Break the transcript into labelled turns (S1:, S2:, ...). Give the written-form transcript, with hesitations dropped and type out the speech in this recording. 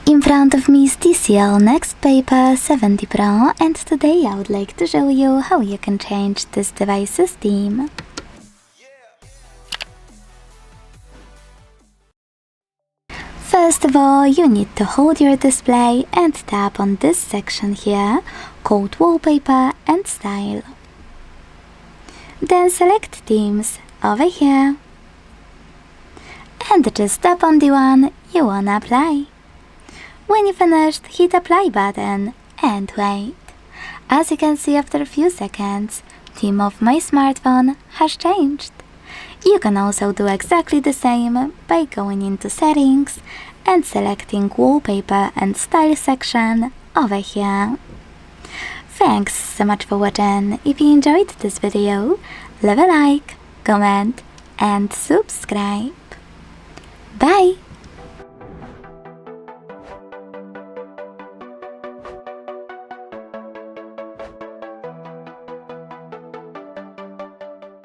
S1: In front of me is TCL NxtPaper 70 Pro, and today I would like to show you how you can change this device's theme. First of all, you need to hold your display and tap on this section here called Wallpaper and Style. Then select Themes over here and just tap on the one you wanna apply. When you finished, hit Apply button and wait. As you can see, after a few seconds, theme of my smartphone has changed. You can also do exactly the same by going into Settings and selecting Wallpaper and Style section over here. Thanks so much for watching. If you enjoyed this video, leave a like, comment and subscribe. Bye!